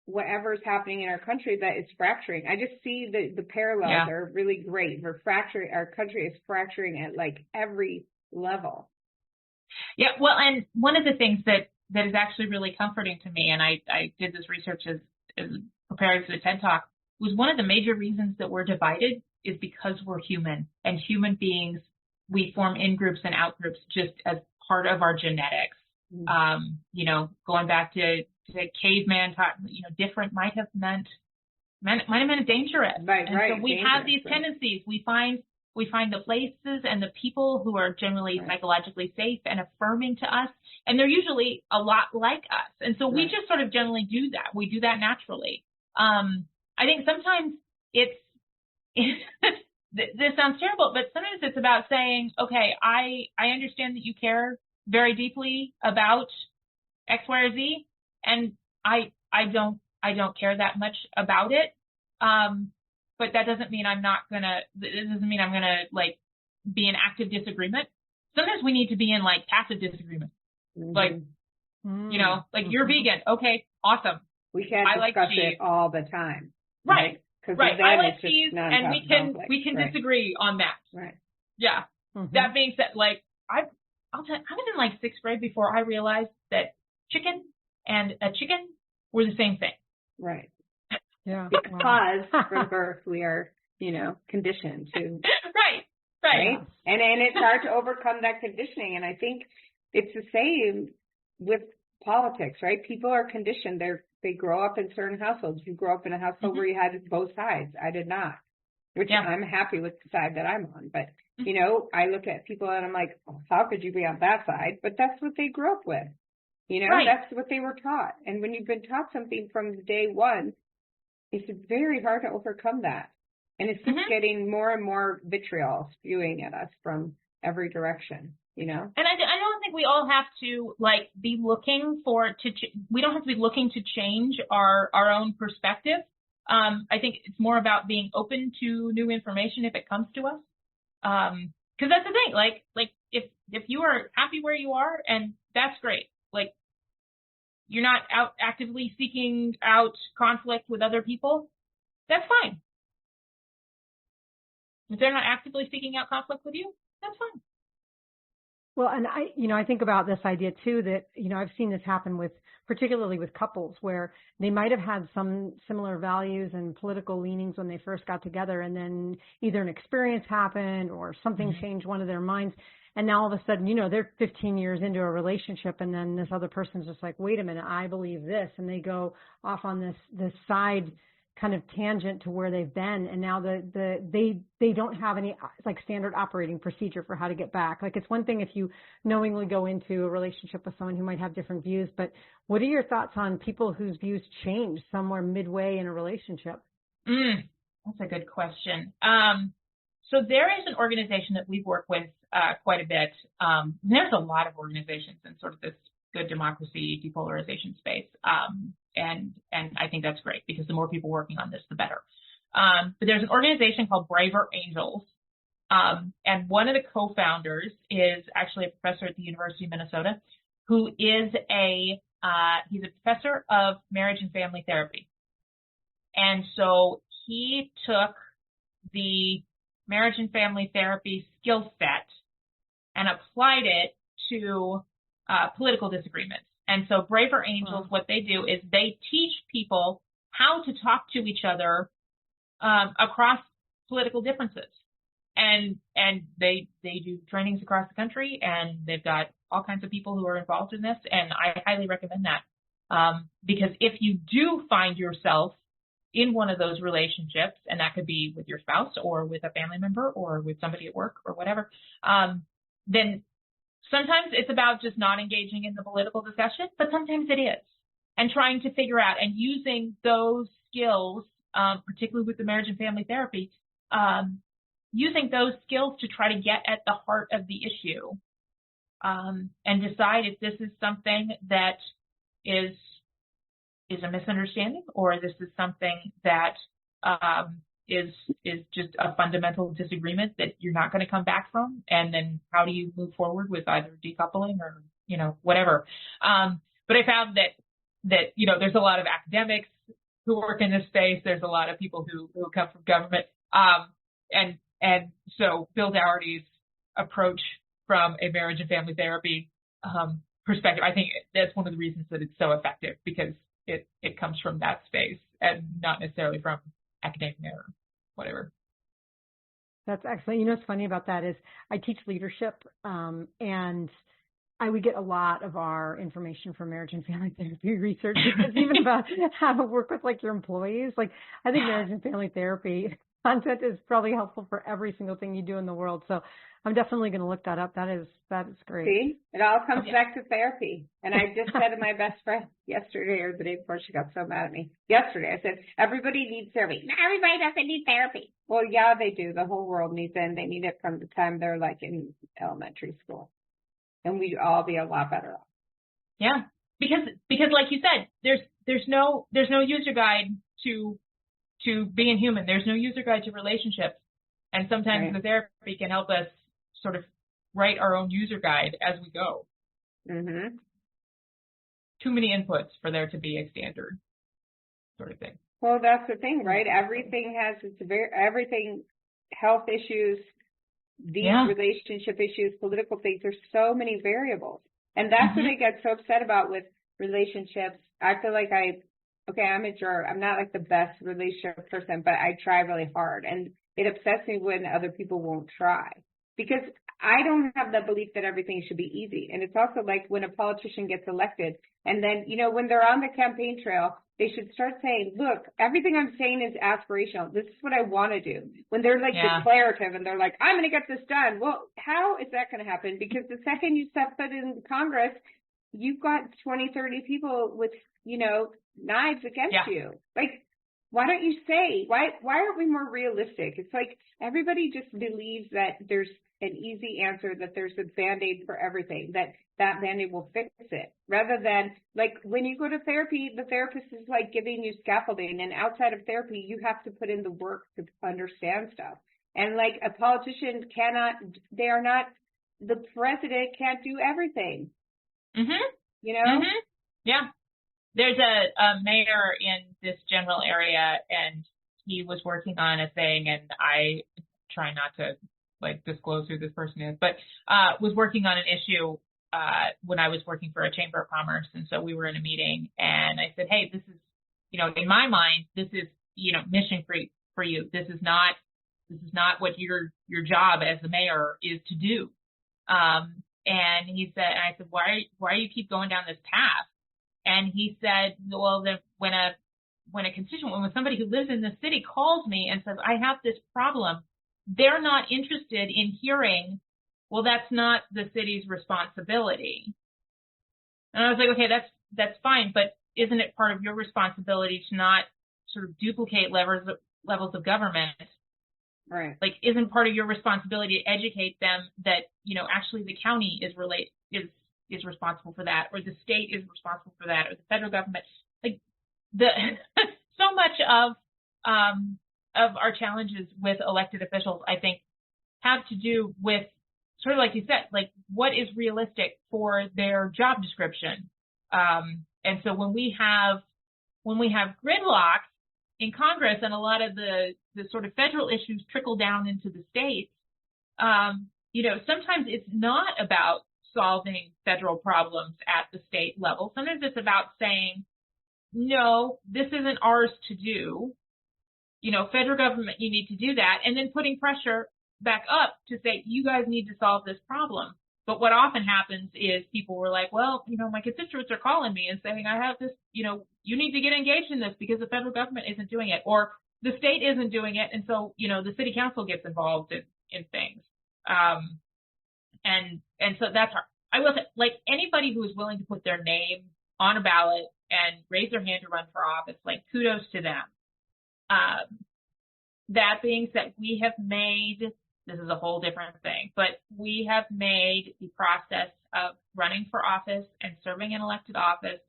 whatever's happening in our country that is fracturing. I just see the parallels are really great. We're fracturing. Our country is fracturing at, like, every level. Yeah. Well, and one of the things that is actually really comforting to me, and I did this research as preparing for the TED Talk, was one of the major reasons that we're divided is because we're human, and human beings, we form in-groups and out-groups just as part of our genetics. You know, going back to caveman, you know, different might have meant dangerous. Right, and right. So we have these tendencies. We find the places and the people who are generally psychologically safe and affirming to us, and they're usually a lot like us. And so we just sort of generally do that. We do that naturally. I think sometimes it's this sounds terrible, but sometimes it's about saying, okay, I understand that you care very deeply about X, Y, or Z, and I don't care that much about it. But that doesn't mean I'm gonna like be in active disagreement. Sometimes we need to be in, like, passive disagreement. Like, you know, like, you're vegan. Okay, awesome. We can't discuss it all the time. Right. Right. I like cheese, and we can right. disagree on that. Right. Yeah. That being said, like, I was in, like, 6th grade before I realized that chicken and a chicken were the same thing. Right. Yeah. Because from birth we are, you know, conditioned to. Right. And it's hard to overcome that conditioning. And I think it's the same with politics, right? People are conditioned. They grow up in certain households. You grow up in a household where you had both sides. I did not, which I'm happy with the side that I'm on. But, you know, I look at people and I'm like, oh, how could you be on that side? But that's what they grew up with. You know, that's what they were taught. And when you've been taught something from day one, it's very hard to overcome that. And it's just getting more and more vitriol spewing at us from every direction, you know? And I don't think we all have to, like, be looking we don't have to be looking to change our own perspective. I think it's more about being open to new information if it comes to us. 'Cause that's the thing, like if you are happy where you are, and that's great. Like, you're not out actively seeking out conflict with other people, that's fine. If they're not actively seeking out conflict with you, that's fine. Well, and I think about this idea too that, I've seen this happen particularly with couples where they might have had some similar values and political leanings when they first got together, and then either an experience happened or something changed one of their minds. And now all of a sudden, they're 15 years into a relationship, and then this other person's just like, wait a minute, I believe this. And they go off on this side kind of tangent to where they've been, and now they don't have any like standard operating procedure for how to get back. Like, it's one thing if you knowingly go into a relationship with someone who might have different views, but what are your thoughts on people whose views change somewhere midway in a relationship? That's a good question. So there is an organization that we've worked with quite a bit. There's a lot of organizations in sort of this good democracy depolarization space. And I think that's great because the more people working on this, the better. But there's an organization called Braver Angels. And one of the co-founders is actually a professor at the University of Minnesota who is he's a professor of marriage and family therapy. And so he took the marriage and family therapy skill set and applied it to political disagreements. And so Braver Angels, what they do is they teach people how to talk to each other across political differences. And they do trainings across the country, and they've got all kinds of people who are involved in this. And I highly recommend that because if you do find yourself in one of those relationships, and that could be with your spouse or with a family member or with somebody at work or whatever, then sometimes it's about just not engaging in the political discussion, but sometimes it is. And trying to figure out and using those skills, particularly with the marriage and family therapy, using those skills to try to get at the heart of the issue and decide if this is something that is a misunderstanding or this is something that is just a fundamental disagreement that you're not going to come back from, and then how do you move forward with either decoupling or whatever. But I found that there's a lot of academics who work in this space. There's a lot of people who come from government, and so Bill Dougherty's approach from a marriage and family therapy perspective, I think that's one of the reasons that it's so effective, because it comes from that space and not necessarily from academia or whatever. That's excellent. What's funny about that is I teach leadership, and we get a lot of our information from marriage and family therapy research, because even about how to work with like your employees. Like, I think marriage and family therapy content is probably helpful for every single thing you do in the world. So I'm definitely going to look that up. That is great. See, it all comes back to therapy. And I just said to my best friend yesterday or the day before, she got so mad at me. Yesterday, I said, everybody needs therapy. No, everybody doesn't need therapy. Well, yeah, they do. The whole world needs it, and they need it from the time they're like in elementary school. And we'd all be a lot better off. Yeah, because like you said, there's no user guide to being human. There's no user guide to relationships, and sometimes the therapy can help us sort of write our own user guide as we go. Mm-hmm. Too many inputs for there to be a standard sort of thing. Well, that's the thing, right? Everything has everything, health issues, these relationship issues, political things. There's so many variables, and that's what I get so upset about with relationships. I feel like I'm a jerk. I'm not like the best relationship person, but I try really hard, and it upsets me when other people won't try, because I don't have the belief that everything should be easy. And it's also like when a politician gets elected, and then, when they're on the campaign trail, they should start saying, look, everything I'm saying is aspirational. This is what I want to do. When they're like declarative and they're like, I'm going to get this done. Well, how is that going to happen? Because the second you step foot in Congress, you've got 20, 30 people with, knives against you. Like, why don't you say, why aren't we more realistic? It's like everybody just believes that there's an easy answer, that there's a Band-Aid for everything, that Band-Aid will fix it. Rather than, like, when you go to therapy, the therapist is like giving you scaffolding, and outside of therapy, you have to put in the work to understand stuff. And like a politician the president can't do everything. Yeah. There's a mayor in this general area, and he was working on a thing, and I try not to like disclose who this person is, but was working on an issue when I was working for a chamber of commerce, and so we were in a meeting, and I said, hey, this is, in my mind, this is, mission for you. This is not what your job as the mayor is to do. And he said, and I said, why do you keep going down this path? And he said, well, when somebody who lives in the city calls me and says, I have this problem, they're not interested in hearing, well, that's not the city's responsibility. And I was like, okay, that's fine, but isn't it part of your responsibility to not sort of duplicate levels of government? Right. Like, isn't part of your responsibility to educate them that, actually the county is responsible for that, or the state is responsible for that, or the federal government? Like, so much of our challenges with elected officials, I think, have to do with sort of like you said, like what is realistic for their job description. And so when we have gridlock in Congress and a lot of the sort of federal issues trickle down into the states, sometimes it's not about solving federal problems at the state level. Sometimes it's about saying, no, this isn't ours to do. Federal government, you need to do that. And then putting pressure back up to say, you guys need to solve this problem. But what often happens is people were like, well, my constituents are calling me and saying, I have this, you need to get engaged in this because the federal government isn't doing it, or the state isn't doing it. And so, the city council gets involved in things. And so that's hard. I will say, like, anybody who is willing to put their name on a ballot and raise their hand to run for office, like, kudos to them. That being said, we have made, this is a whole different thing, but we have made the process of running for office and serving in elected office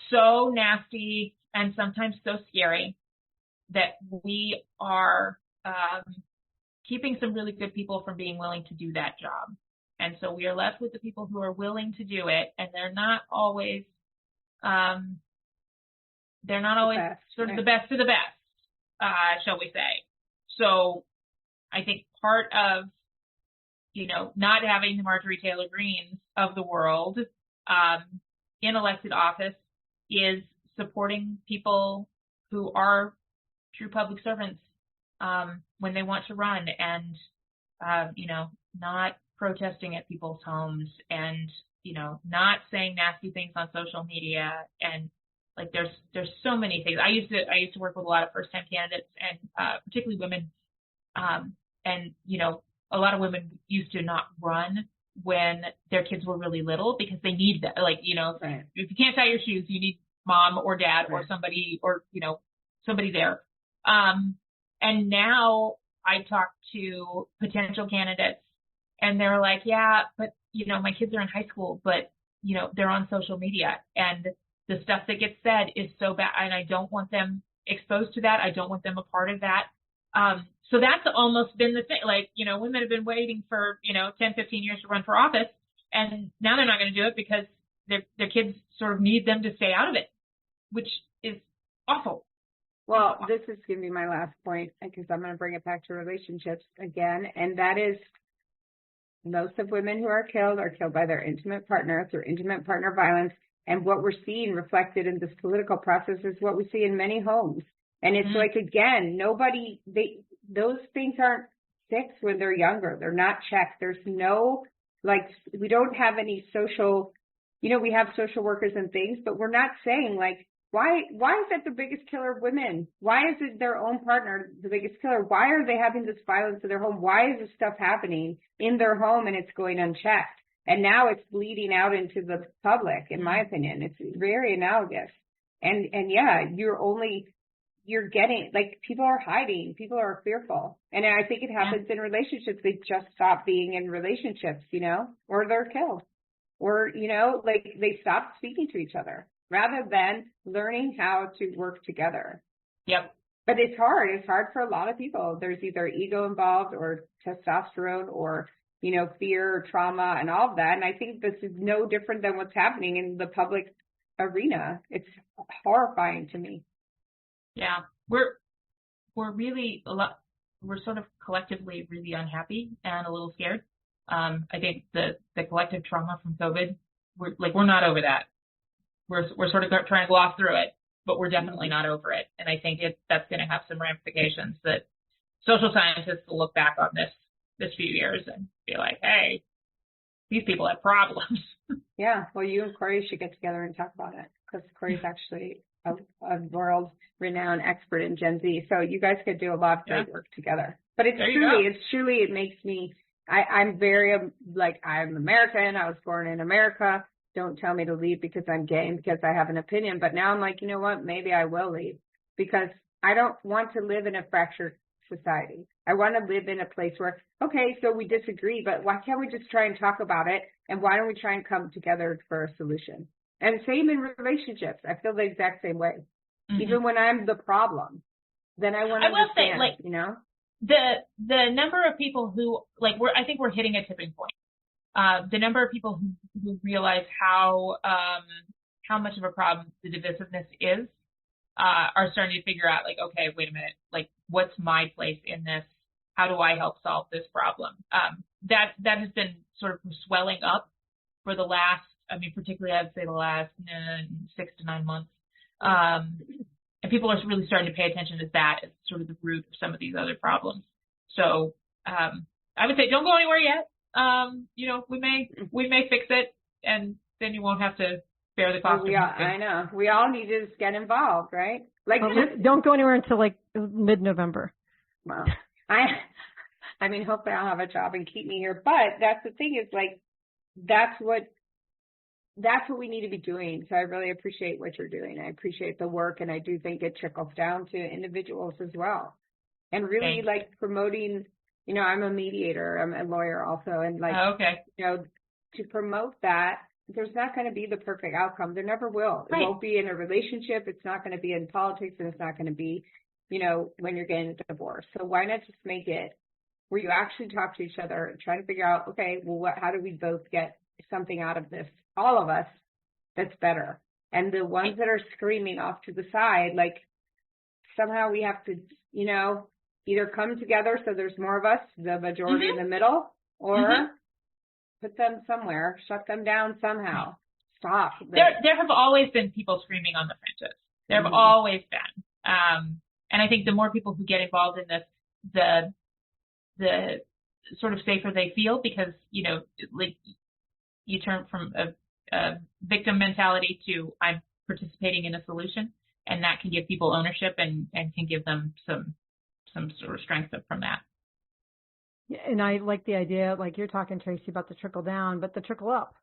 so nasty and sometimes so scary that we are keeping some really good people from being willing to do that job. And so we are left with the people who are willing to do it, and they're not always sort of the best of the best, shall we say. So I think part of, not having the Marjorie Taylor Greenes of the world in elected office is supporting people who are true public servants when they want to run, and, not protesting at people's homes, and, not saying nasty things on social media. And like, there's so many things. I used to work with a lot of first-time candidates, and particularly women. And, a lot of women used to not run when their kids were really little because they need that. Like, right. If you can't tie your shoes, you need mom or dad or somebody, or, somebody there. And now I talk to potential candidates, and they're like, yeah, but, my kids are in high school, but, they're on social media, and the stuff that gets said is so bad, and I don't want them exposed to that. I don't want them a part of that. So that's almost been the thing. Like, women have been waiting for, 10, 15 years to run for office, and now they're not going to do it because their kids sort of need them to stay out of it, which is awful. Well, this is going to be my last point, because I'm going to bring it back to relationships again, and that is, most of women who are killed by their intimate partner through intimate partner violence. And what we're seeing reflected in this political process is what we see in many homes. And it's like, again, those things aren't fixed when they're younger. They're not checked. There's no, like, we don't have any social, we have social workers and things, but we're not saying, like, why is that the biggest killer of women? Why is it their own partner the biggest killer? Why are they having this violence in their home? Why is this stuff happening in their home and it's going unchecked? And now it's bleeding out into the public, in my opinion. It's very analogous. And yeah, you're getting, like, people are hiding, people are fearful. And I think it happens in relationships. They just stop being in relationships, or they're killed, or, like, they stop speaking to each other rather than learning how to work together. Yep. But it's hard. It's hard for a lot of people. There's either ego involved or testosterone or, fear or trauma and all of that. And I think this is no different than what's happening in the public arena. It's horrifying to me. Yeah, we're really we're sort of collectively really unhappy and a little scared. I think the collective trauma from COVID, we're not over that. We're sort of trying to gloss through it, but we're definitely not over it. And I think that's going to have some ramifications that social scientists will look back on this few years and be like, hey, these people have problems. Yeah. Well, you and Corey should get together and talk about it, because Corey's actually a world-renowned expert in Gen Z. So you guys could do a lot of great work together. But it makes me, I'm very, I'm American. I was born in America. Don't tell me to leave because I'm gay and because I have an opinion. But now I'm like, you know what? Maybe I will leave, because I don't want to live in a fractured society. I want to live in a place where, okay, so we disagree, but why can't we just try and talk about it? And why don't we try and come together for a solution? And same in relationships. I feel the exact same way. Mm-hmm. Even when I'm the problem, then I want to understand, say, you know? The number of people who, I think we're hitting a tipping point. The number of people who realize how much of a problem the divisiveness is, are starting to figure out, okay, wait a minute, what's my place in this? How do I help solve this problem? That has been sort of swelling up for the last, particularly I'd say the last 6 to 9 months. And people are really starting to pay attention to that as sort of the root of some of these other problems. So I would say don't go anywhere yet. We may fix it, and then you won't have to bear the cost. I know. We all need to just get involved, right? Don't go anywhere until mid-November. Well, hopefully I'll have a job and keep me here. But that's the thing is that's what we need to be doing. So I really appreciate what you're doing. I appreciate the work, and I do think it trickles down to individuals as well. And really promoting, I'm a mediator, I'm a lawyer also. And to promote that, there's not going to be the perfect outcome. There never will. Right. It won't be in a relationship. It's not going to be in politics, and it's not going to be, when you're getting a divorce. So why not just make it where you actually talk to each other and try to figure out, okay, well, how do we both get something out of this, all of us, that's better? And the ones that are screaming off to the side, somehow we have to, either come together so there's more of us, the majority in the middle, or put them somewhere, shut them down somehow. Stop. There have always been people screaming on the fringes. There have always been. And I think the more people who get involved in this, the sort of safer they feel, because, you turn from a victim mentality to I'm participating in a solution, and that can give people ownership and can give them some sort of strength from that. Yeah, and I like the idea, you're talking, Tracy, about the trickle down, but the trickle up.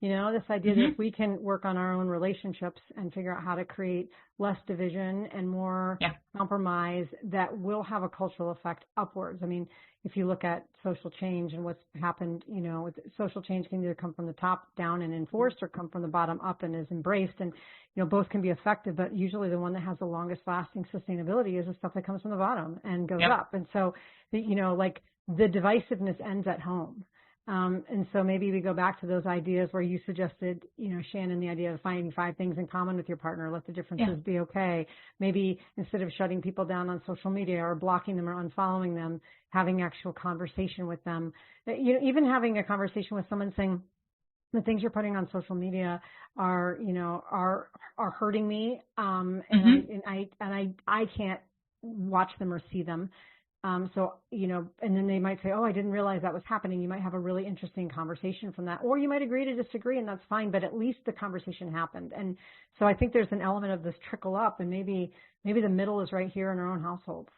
This idea that if we can work on our own relationships and figure out how to create less division and more compromise, that will have a cultural effect upwards. If you look at social change and what's happened, social change can either come from the top down and enforced, or come from the bottom up and is embraced. And, both can be effective, but usually the one that has the longest lasting sustainability is the stuff that comes from the bottom and goes up. And so, the divisiveness ends at home. And so maybe we go back to those ideas where you suggested, Shannon, the idea of finding 5 things in common with your partner, let the differences be okay. Maybe instead of shutting people down on social media or blocking them or unfollowing them, having actual conversation with them, even having a conversation with someone saying, the things you're putting on social media are hurting me. And I can't watch them or see them. And then they might say, oh, I didn't realize that was happening. You might have a really interesting conversation from that, or you might agree to disagree, and that's fine, but at least the conversation happened. And so I think there's an element of this trickle up, and maybe the middle is right here in our own households.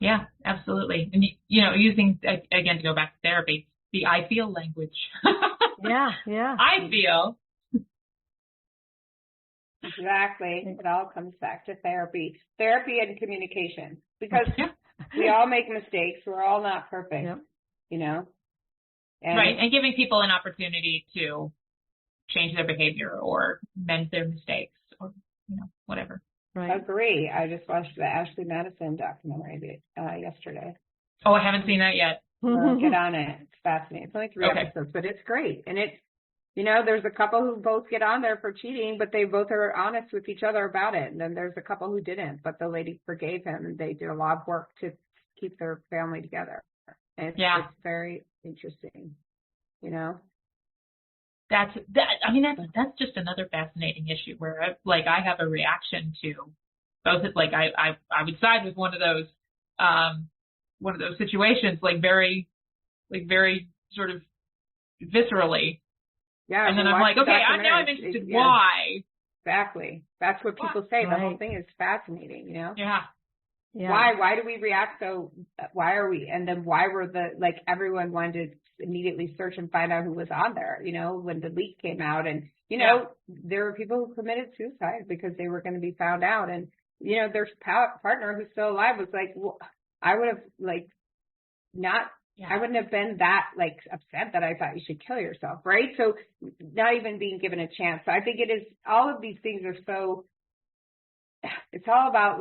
Yeah, absolutely. And, using, again, to go back to therapy, the I feel language. Yeah. I feel. Exactly. It all comes back to therapy and communication, because we all make mistakes. We're all not perfect, And right. And giving people an opportunity to change their behavior or mend their mistakes or, whatever. Right. Agree. I just watched the Ashley Madison documentary yesterday. Oh, I haven't seen that yet. Get on it. It's fascinating. It's only 3 episodes, but it's great. And it's, there's a couple who both get on there for cheating, but they both are honest with each other about it. And then there's a couple who didn't, but the lady forgave him, and they did a lot of work to keep their family together. And it's very interesting, you know. That's just another fascinating issue where I have a reaction to both. Like I would side with one of those situations, very sort of viscerally. Yeah. And then I'm like, okay, now I'm interested. Yeah. Why? Exactly. That's what people say. Right. The whole thing is fascinating, you know? Yeah. Yeah. Why do we react so? Why are we? And then why were everyone wanted to immediately search and find out who was on there, you know, when the leak came out. And, you know, there were people who committed suicide because they were going to be found out. And, you know, their partner who's still alive was like, well, I would have I wouldn't have been that upset that I thought you should kill yourself. Right. So not even being given a chance. So I think it is, all of these things are so, it's all about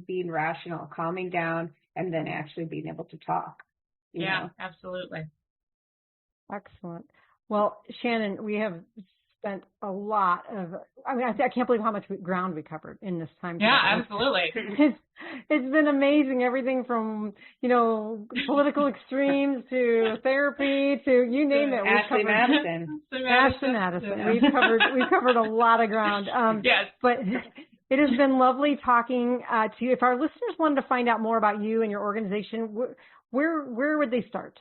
being rational, calming down, and then actually being able to talk. You know? Absolutely. Excellent. Well, Shannon, we have spent a lot of, I can't believe how much ground we covered in this time. Yeah, absolutely. It's been amazing. Everything from, you know, political extremes to therapy to you name it. Ashley Madison. Yeah. We've covered a lot of ground. Yes. But it has been lovely talking to you. If our listeners wanted to find out more about you and your organization, where would they start?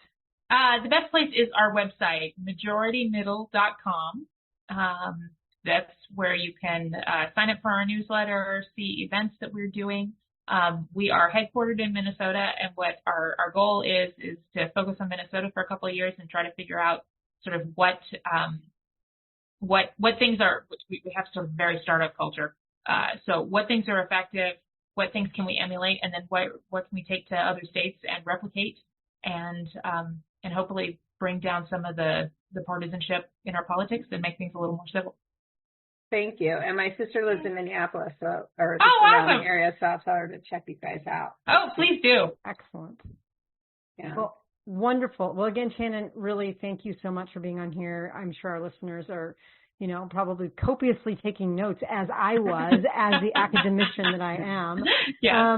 The best place is our website, majoritymiddle.com. That's where you can sign up for our newsletter, see events that we're doing. We are headquartered in Minnesota, and what our goal is to focus on Minnesota for a couple of years and try to figure out sort of what things are. We have sort of very startup culture. So what things are effective, what things can we emulate, and then what can we take to other states and replicate, and hopefully bring down some of the partisanship in our politics and make things a little more civil. Thank you. And my sister lives in Minneapolis, around awesome. the area, so I'll tell her to check you guys out. Oh, please do. Excellent. Yeah. Well, wonderful. Well, again, Shannon, really thank you so much for being on here. I'm sure our listeners are, you know, probably copiously taking notes as I was, as the academician that I am. Yeah.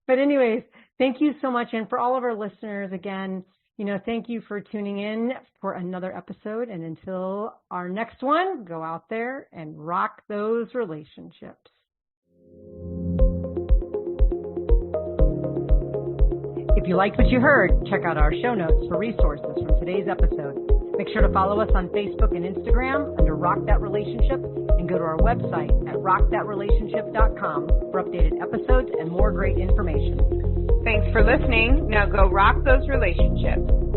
But anyways, thank you so much. And for all of our listeners, again, you know, thank you for tuning in for another episode. And until our next one, go out there and rock those relationships. If you liked what you heard, check out our show notes for resources from today's episode. Make sure to follow us on Facebook and Instagram under Rock That Relationship, and go to our website at rockthatrelationship.com for updated episodes and more great information. Thanks for listening. Now go rock those relationships.